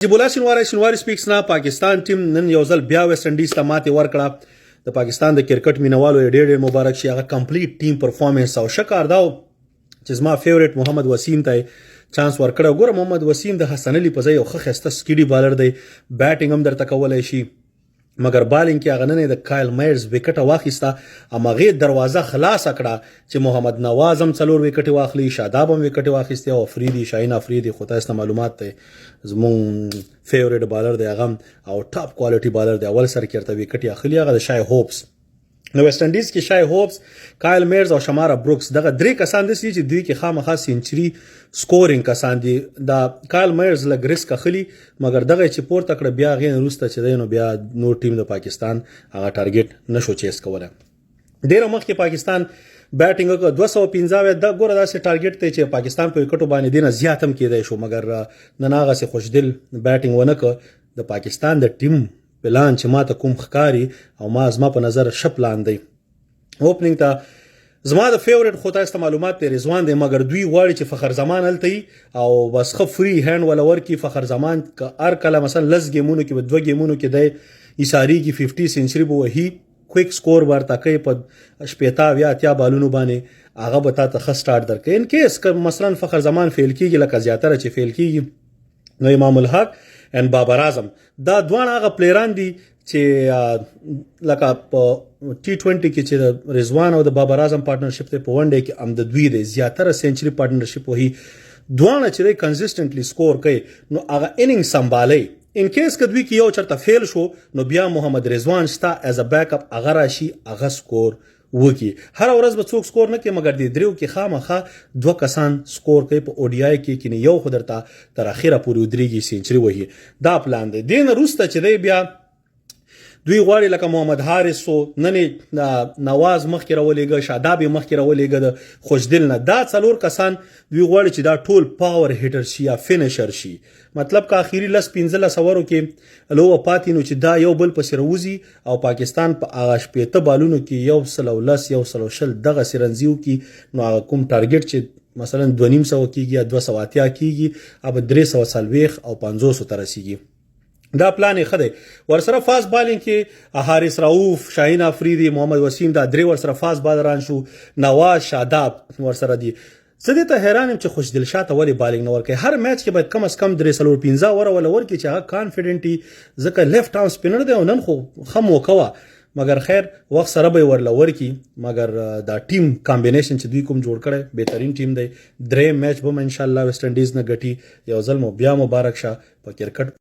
جبولا شینواری سپیکس نه پاکستان ټیم نن یو ځل بیا ویسټ انډیز ته ماتې ورکړه. د پاکستان د کرکټ مینوالو ډېر مبارک شي. هغه کمپلیټ ټیم پرفارمنس او ښه کار دا چې زما فیورټ محمد وسیم ته چانس ورکړه. ګوره محمد وسیم د حسن علي په ځای یو ښه ښایسته سکیډي بالر دی. بیټینګ هم درته کولی شي مګر بالینګ کې هغه نن د کایل مایرز وکټه واخیسته هماغې دروازه خلاصه کړه چې محمد نواز هم 4 وکټې واخلي، شاداب هم وکټې واخیستې او افریدي شاهین افریدي خو تاسو معلومات دی زمون فیورټ بالر دی هغه او ټاپ کوالټي بالر دی. اول سر کې ورته وکټې اخلي هغه د شای هوپس. نو ویسټ انډیز کې شای هوپس، کایل میرز او شمارا بروکس دغه درې کسان دي چې دوی کې خامخا سینچري سکورینګ کسان دي. دا کایل میرز لږ ریسک اخلي مګر دغه چې پورته کړه بیا هغې نه وروسته چې دی نو بیا نور ټیم د پاکستان هغه ټارګېټ نشو چیس کولی. ډېره مخکې پاکستان بیټینګ وکړه 215 دا ګوره داسې ټارګېټ دی چې پاکستان په وکټو باندې دې نه زیات هم کیدی شو مګر نن هغسې خوشدل بیټینګ ونه کړه. د پاکستان د ټیم پلان چې ماته کوم ښکاري او زما په نظر ښه پلان دی. اوپننګ ته زما د فیورټ خو تاسو ته معلومات دی رضوان دی مګر دوی غواړي چې فخر زمان هلته وي او بس ښه فری هینډ وله ورکړي. فخر زمان که هر کله مثلا 10 ګیمونو کې به 2 ګیمونو کې دی ایساریږي 50 سینچري به وهي کویک سکور به ورته کوي په 80 یا 80 بالونو باندې هغه به تا ته ښه سټارټ درکوي. ان کیس که مثلا فخر زمان فیل کېږي لکه زیاتره چې فیل کېږي نو امام الحق ان بابر اعظم دا دوه هغه پلیران دي چې لکه په T20 کې چې د رضوان او د بابر اعظم پارټنرشپ ته په ون ډے کې هم د دوی دی زیاتره سنچري پارټنرشپ وهي دوه چې دی کنسسټنټلی سکور کوي نو هغه اننګ سنبالي. ان کیس که دوی کې یو چرته فیل شو نو بیا محمد رضوان شته ایز ا بیک اپ هغه راشي هغه سکور وکي. هر ورځ به څوک سکور نه کوي مګر د دریو کې خامخا 2 کسان سکور کوي په ODI کې کني یو خو درته تر اخره پورې ودرېږي سینچري وهي. دا پلان دی. دې نه وروسته چې دی بیا دوی غواړي لکه محمد حارث و نن نواز مخکې راولېږه، شاداب یې مخکې راولېږه د خوشدل نه. دا 4 کسان دوی غواړي چې دا ټول پاور هیټر شي یا فینیشر شي. مطلب که اخیری 15 اورو کې لو پاتې نو چې دا یو بل پسې راوځي او پاکستان په هغه 80 بالونو کې 110 120 دغه سرنزیو کې نو هغه کوم ټارګېټ چې مثلا 250 کېږي یا 280 کېږي अब 340 او 500 ته رسیږي. دا پلان یې ښه دی. ورسره فاست بالینګ کې حارث رؤوف، شاهین افریدي، محمد وسیم دا 3 ورسره فاست بالران شو. نواز، شاداب ورسره دي. زه دې ته حیران یم چې خوشدل شاه ته ولې بالینګ نه ورکوي. هر میچ کې باید کم از کم 315 اوره وله ورکړي چې هغه کانفیډنټ وي ځکه لیفټ آرم سپینر دی او نن خو ښه موقع وه مګر خیر وخت سره به یې ورله ورکړي مګر دا ټیم کامبینیشن چې دوی کوم جوړ کړی بهترین ټیم دی. 3 میچ به هم انشاءالله ویسټ انډیز نه ګټي. یو ځل مو بیا مبارک شه په کرکټ